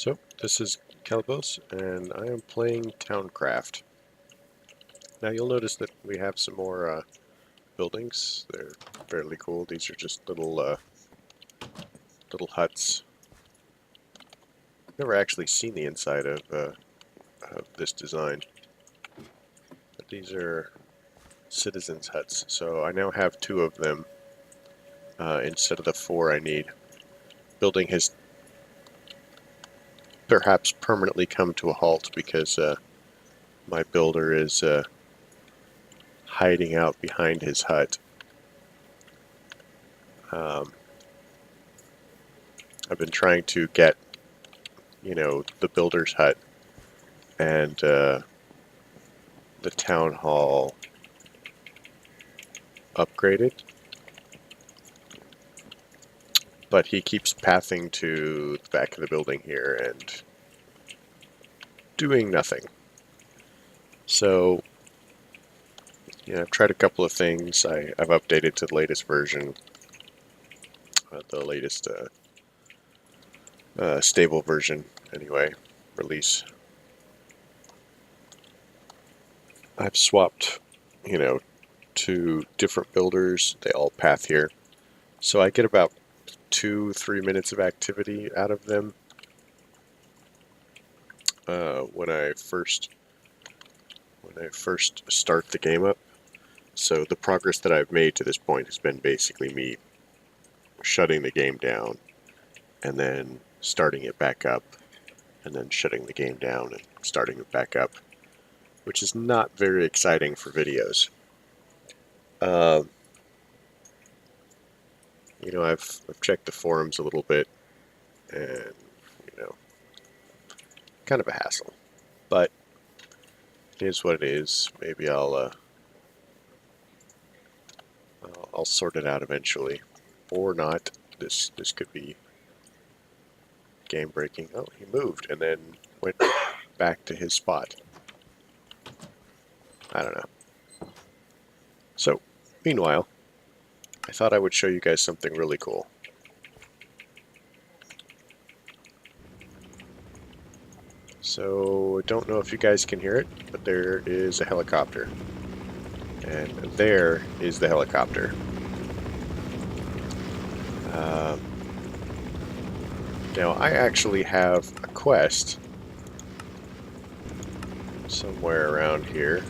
So, this is Calibos, and I am playing Towncraft. Now you'll notice that we have some more buildings. They're fairly cool. These are just little huts. Never actually seen the inside of this design. But these are citizens' huts, so I now have 2 of them instead of the 4 I need. Building has perhaps permanently come to a halt because my builder is hiding out behind his hut. I've been trying to get, the builder's hut and the town hall upgraded, but he keeps pathing to the back of the building here and doing nothing. So, I've tried a couple of things. I've updated to the latest version, the latest stable version, anyway, release. I've swapped, 2 different builders. They all path here. So I get about 2-3 minutes of activity out of them when I first start the game up. So the progress that I've made to this point has been basically me shutting the game down and then starting it back up and then shutting the game down and starting it back up, which is not very exciting for videos. I've checked the forums a little bit, and kind of a hassle, but it is what it is. Maybe I'll sort it out eventually, or not. This could be game breaking. Oh, he moved and then went back to his spot. I don't know. So, meanwhile, I thought I would show you guys something really cool. So, I don't know if you guys can hear it, but there is a helicopter. And there is the helicopter. Now, I actually have a quest somewhere around here.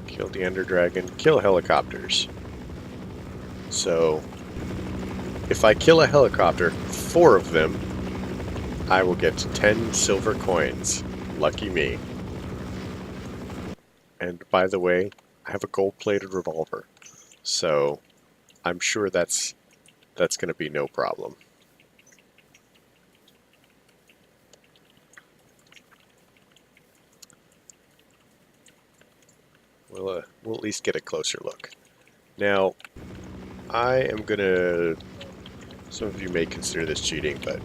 Kill the Ender Dragon, kill helicopters. So, if I kill a helicopter, 4 of them, I will get 10 silver coins. Lucky me. And by the way, I have a gold-plated revolver, so I'm sure that's going to be no problem. We'll at least get a closer look. Now, I am going to... Some of you may consider this cheating, but...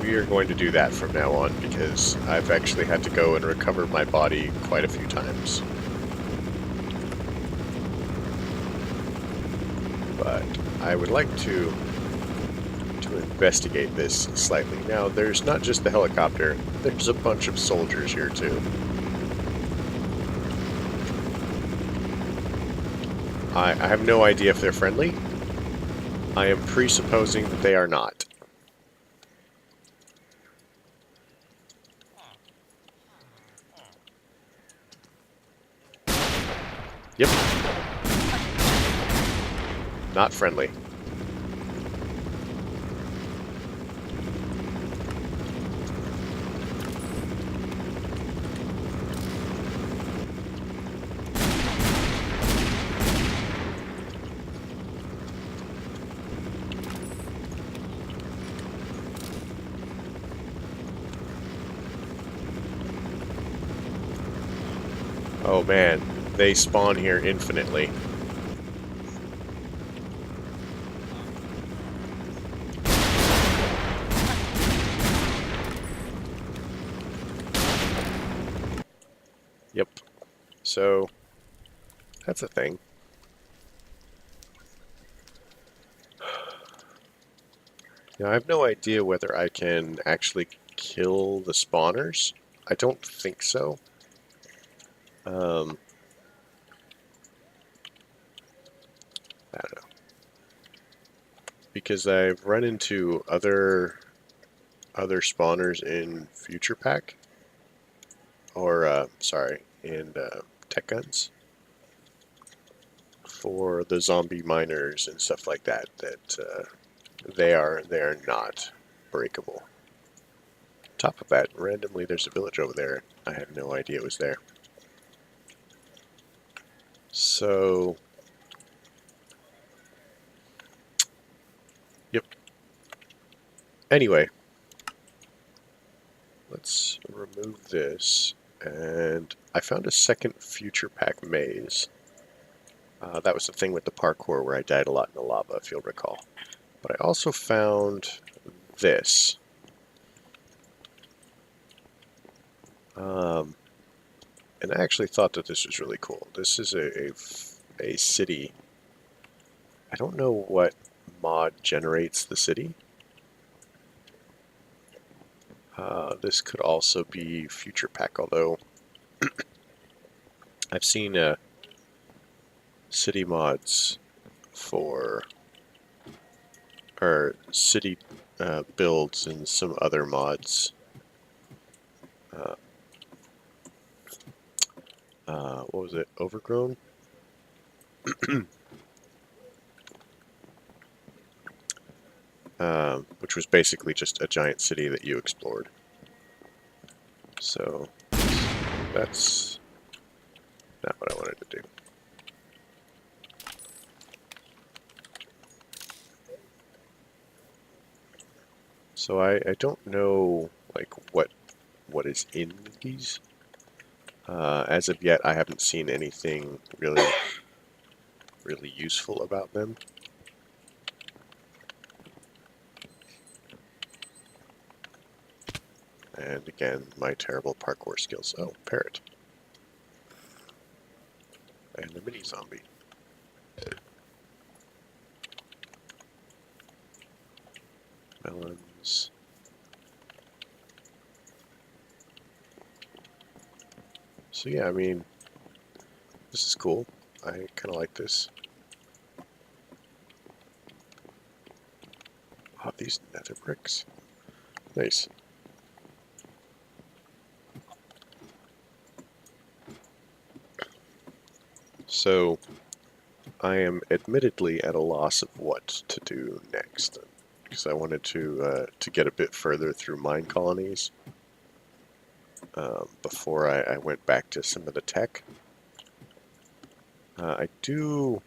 we are going to do that from now on, because I've actually had to go and recover my body quite a few times. But I would like to investigate this slightly. Now, there's not just the helicopter, there's a bunch of soldiers here too. I have no idea if they're friendly. I am presupposing that they are not. Yep. Not friendly. Oh man, they spawn here infinitely. Yep. So, that's a thing. Now, I have no idea whether I can actually kill the spawners. I don't think so. I don't know. Because I've run into other spawners in Future Pack, or sorry, in Tech Guns for the zombie miners and stuff like that. They are not breakable. Top of that, randomly there's a village over there. I had no idea it was there. So, yep. Anyway, let's remove this, and I found a second Future Pack maze. That was the thing with the parkour where I died a lot in the lava, if you'll recall. But I also found this. And I actually thought that this was really cool. This is a city. I don't know what mod generates the city. This could also be Future Pack, although I've seen city mods for, or city builds and some other mods. What was it? Overgrown? Which was basically just a giant city that you explored. So that's not what I wanted to do. So I don't know like what is in these. As of yet, I haven't seen anything really useful about them. And again, my terrible parkour skills. Oh, parrot. And a mini zombie. Melons. So yeah, I mean, this is cool. I kind of like this. Oh, these nether bricks. Nice. So, I am admittedly at a loss of what to do next, because I wanted to get a bit further through mine colonies before I went back to some of the tech. I do...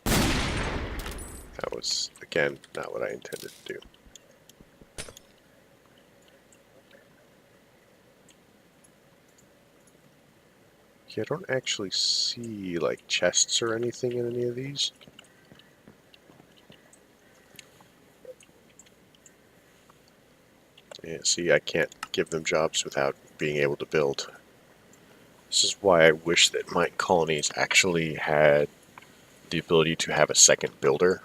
That was, again, not what I intended to do. Yeah, I don't actually see, like, chests or anything in any of these. Yeah, see, I can't give them jobs without being able to build. This is why I wish that my colonies actually had the ability to have a second builder.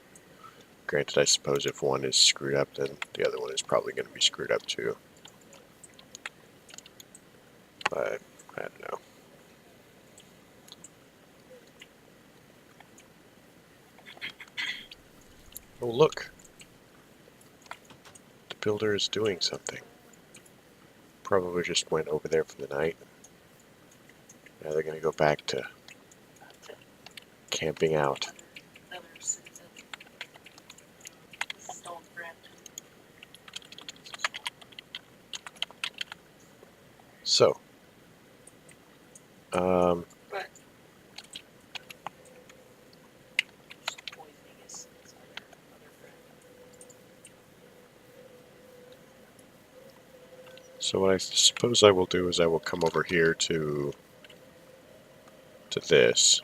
Granted, I suppose if one is screwed up, then the other one is probably going to be screwed up too. But, I don't know. Oh, look! The builder is doing something. Probably just went over there for the night. Now they're going to go back to camping out. So, so what I suppose I will do is I will come over here to this.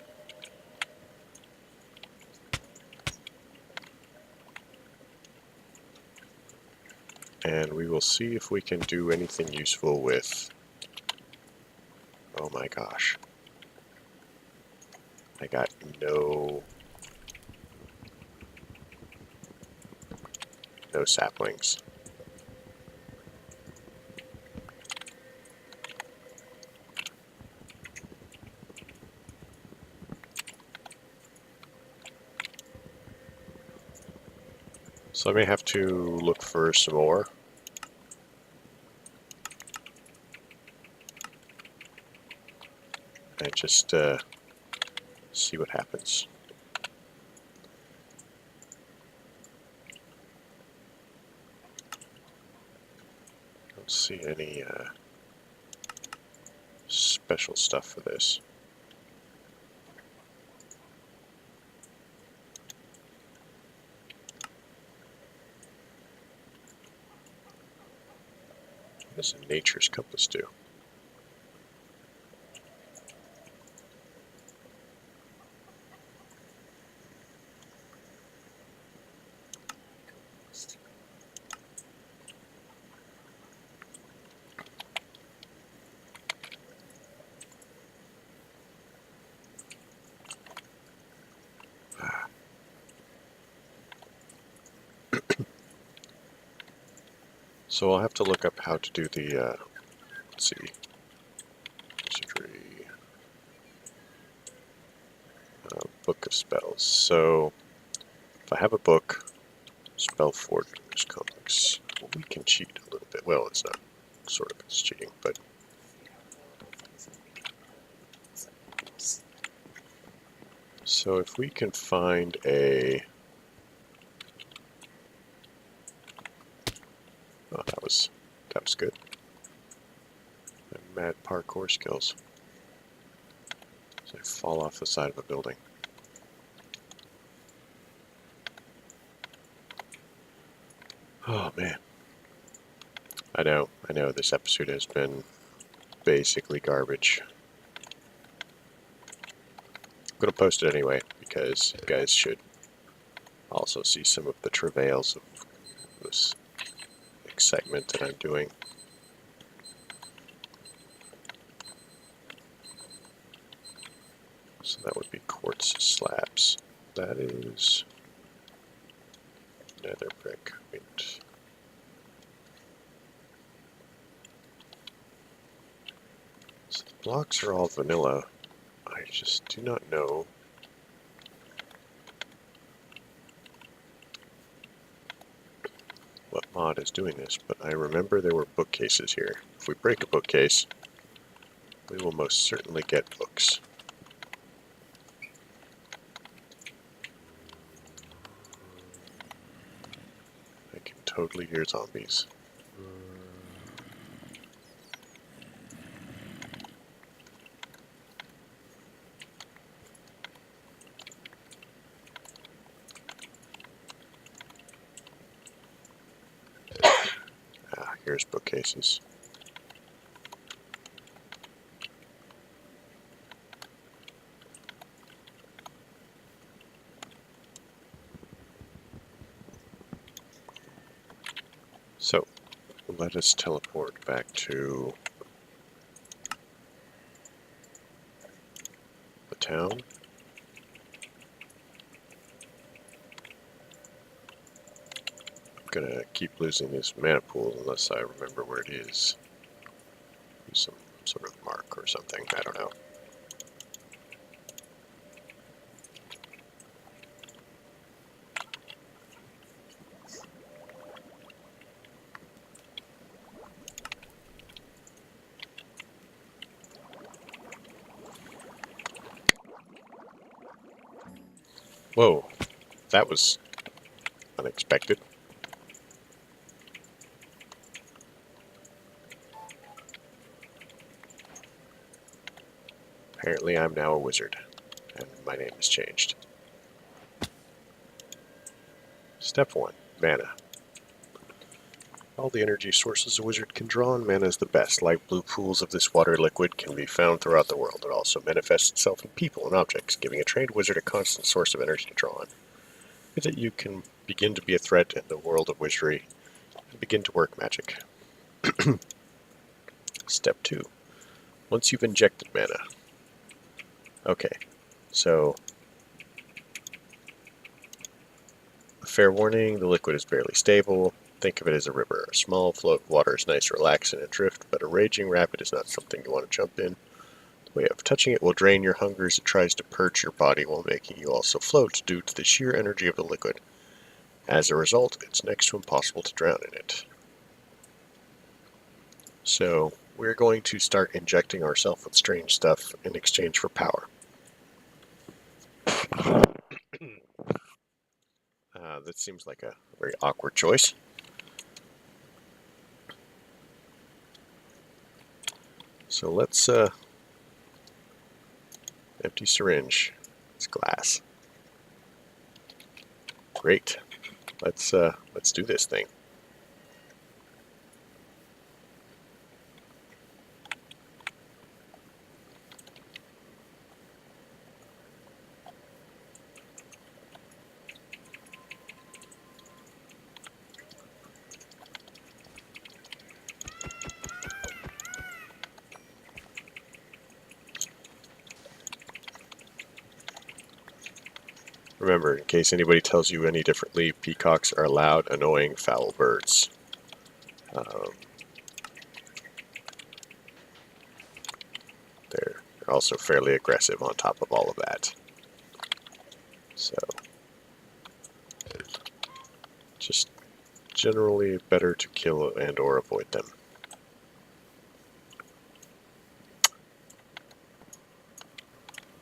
And we will see if we can do anything useful with... Oh my gosh. I got no... no saplings. So I may have to look for some more. And just see what happens. Don't see any special stuff for this. What does a nature's compass do? So I'll have to look up how to do the, let's see, history, book of spells. So if I have a book, spell forgers comics, well, we can cheat a little bit. Well, it's not sort of, it's cheating, but so if we can find a, oh, that was good. Mad parkour skills. So I fall off the side of a building. Oh man. I know this episode has been basically garbage. I'm gonna post it anyway because you guys should also see some of the travails of this excitement that I'm doing. So that would be quartz slabs. That is nether brick. Wait. So the blocks are all vanilla. I just do not know what mod is doing this, but I remember there were bookcases here. If we break a bookcase, we will most certainly get books. I can totally hear zombies. Ah, here's bookcases. So, let us teleport back to the town. I'm gonna keep losing this mana pool unless I remember where it is. Use some sort of mark or something, I don't know. Whoa, that was unexpected. Apparently I'm now a wizard, and my name has changed. Step 1, mana. All the energy sources a wizard can draw on, mana is the best. Light blue pools of this water liquid can be found throughout the world. It also manifests itself in people and objects, giving a trained wizard a constant source of energy to draw on. With it, you can begin to be a threat in the world of wizardry and begin to work magic. Step 2. Once you've injected mana. Okay, so Fair warning, the liquid is barely stable. Think of it as a river. A small float of water is nice to relax in and drift, but a raging rapid is not something you want to jump in. The way of touching it will drain your hunger as it tries to purge your body while making you also float due to the sheer energy of the liquid. As a result, it's next to impossible to drown in it. So, we're going to start injecting ourselves with strange stuff in exchange for power. That seems like a very awkward choice. So let's empty syringe. It's glass. Great. Let's do this thing. Remember, in case anybody tells you any differently, peacocks are loud, annoying, foul birds. They're also fairly aggressive on top of all of that. So, just generally better to kill and or avoid them.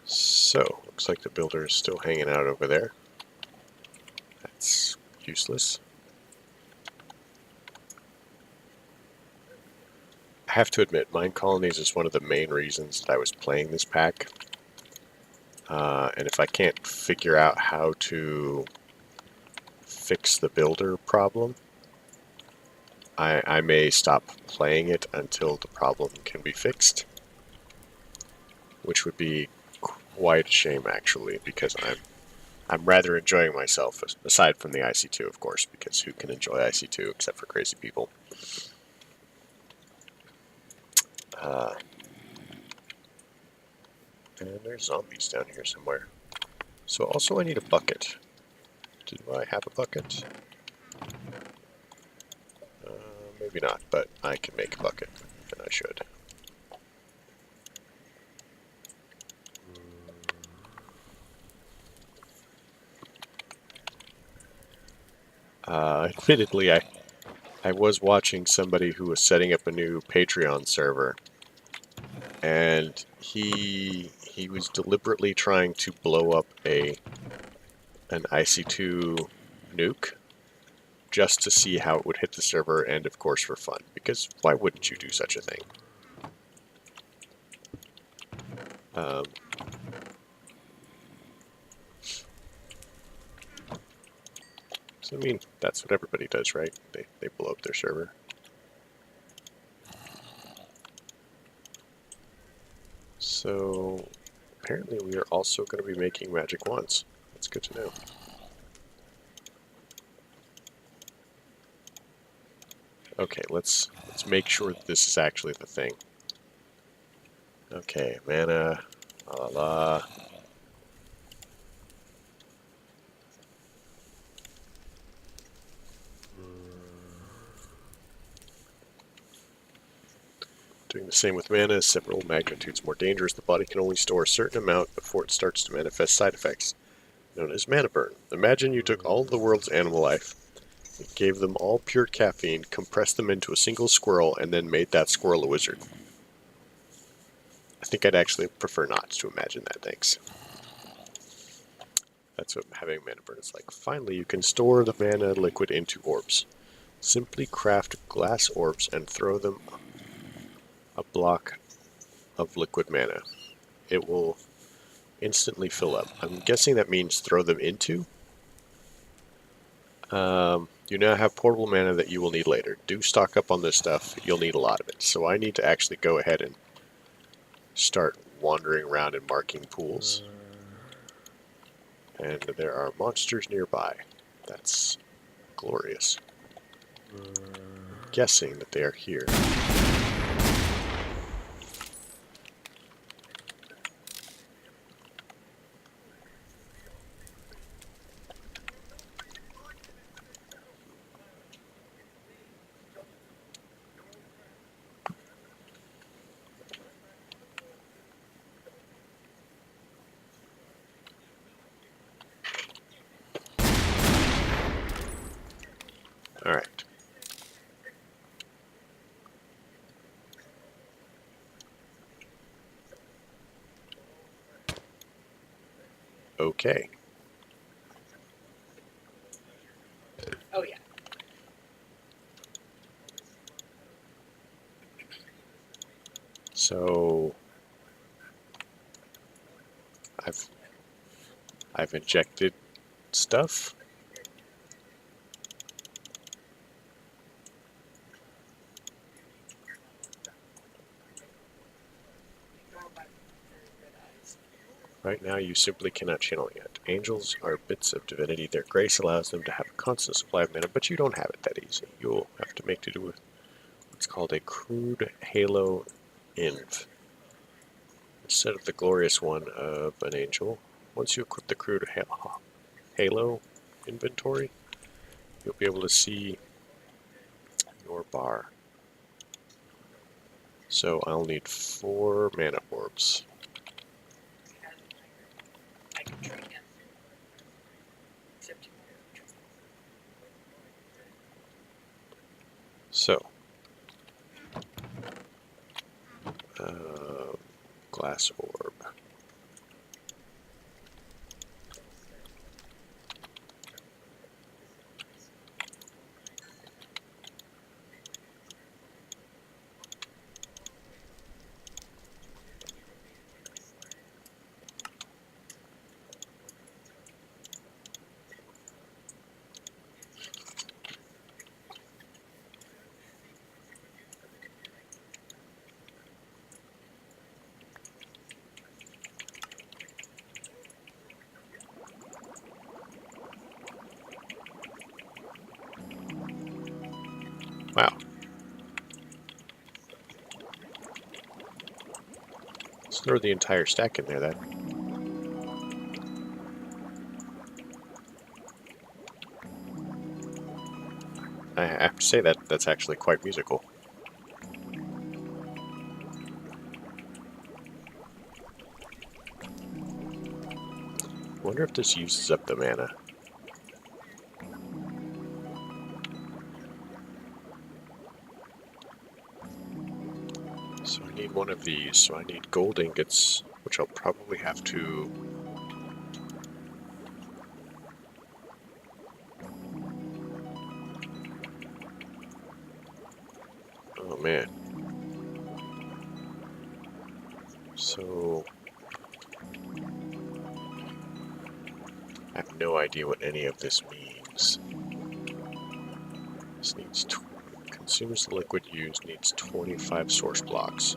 So, looks like the builder is still hanging out over there. That's useless. I have to admit, Mine Colonies is one of the main reasons that I was playing this pack. And if I can't figure out how to fix the builder problem, I may stop playing it until the problem can be fixed. Which would be quite a shame, actually, because I'm rather enjoying myself, aside from the IC2, of course, because who can enjoy IC2 except for crazy people? And there's zombies down here somewhere. So also I need a bucket. Do I have a bucket? Maybe not, but I can make a bucket, and I should. Admittedly, I was watching somebody who was setting up a new Patreon server, and he was deliberately trying to blow up an IC2 nuke just to see how it would hit the server, and of course for fun, because why wouldn't you do such a thing? So, I mean, that's what everybody does, right? They blow up their server. So, apparently we are also going to be making magic wands. That's good to know. Okay, let's make sure that this is actually the thing. Okay, mana, la la la. Doing the same with mana is several magnitudes more dangerous. The body can only store a certain amount before it starts to manifest side effects, known as mana burn. Imagine you took all of the world's animal life, gave them all pure caffeine, compressed them into a single squirrel, and then made that squirrel a wizard. I think I'd actually prefer not to imagine that, thanks. That's what having mana burn is like. Finally, you can store the mana liquid into orbs. Simply craft glass orbs and throw them a block of liquid mana. It will instantly fill up. I'm guessing that means throw them into. You now have portable mana that you will need later. Do stock up on this stuff. You'll need a lot of it. So I need to actually go ahead and start wandering around and marking pools. And there are monsters nearby. That's glorious. I'm guessing that they are here. Okay. Oh yeah. So I've injected stuff. Right now, you simply cannot channel yet. Angels are bits of divinity. Their grace allows them to have a constant supply of mana, but you don't have it that easy. You'll have to make do with what's called a crude halo inv. Instead of the glorious one of an angel, once you equip the crude halo inventory, you'll be able to see your bar. So I'll need 4 mana orbs. I can trade him. Except you So, glass orb. Wow. Let's throw the entire stack in there then. I have to say that's actually quite musical. I wonder if this uses up the mana. So I need one of these. So I need gold ingots, which I'll probably have to... Oh man. So... I have no idea what any of this means. This needs... Consumes the liquid used, needs 25 source blocks.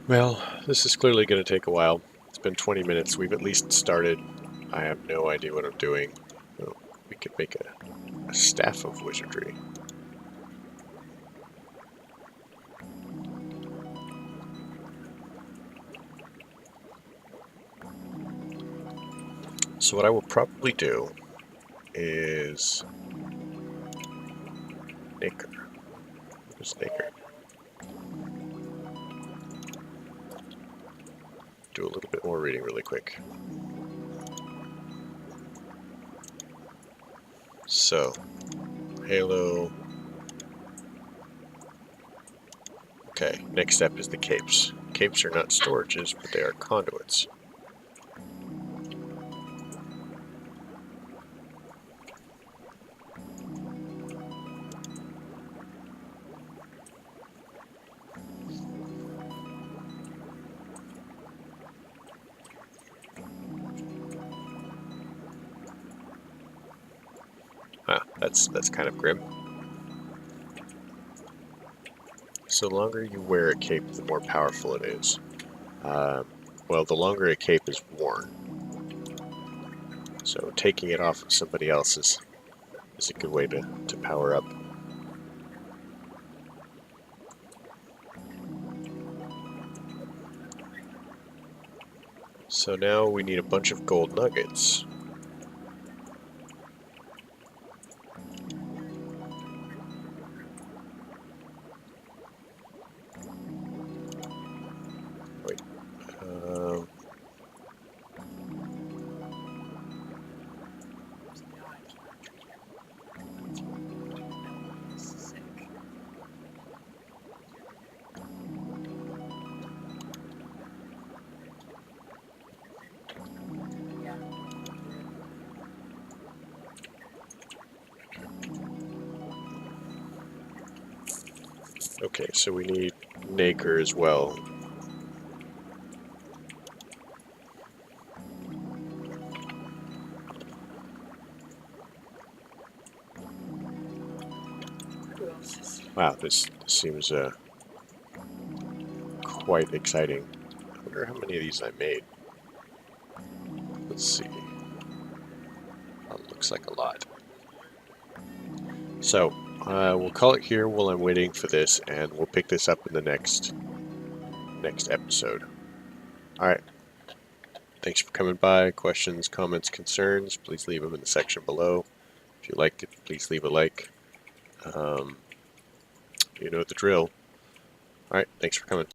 Well, this is clearly going to take a while. It's been 20 minutes. We've at least started. I have no idea what I'm doing. Oh, we could make a staff of wizardry. So what I will probably do is Nacre. Where's Nacre? Do a little bit more reading really quick. So, Halo. Okay, next step is the capes. Capes are not storages, but they are conduits. Ah, that's kind of grim. So the longer you wear a cape, the more powerful it is. Well, the longer a cape is worn. So taking it off of somebody else is a good way to power up. So now we need a bunch of gold nuggets. Wait. Okay, so we need nacre as well. Who else is? Wow, this seems quite exciting. I wonder how many of these I made. Let's see. Oh, looks like a lot. So, we'll call it here while I'm waiting for this, and we'll pick this up in the next episode. Alright. Thanks for coming by. Questions, comments, concerns, please leave them in the section below. If you liked it, please leave a like. You know the drill. Alright, thanks for coming.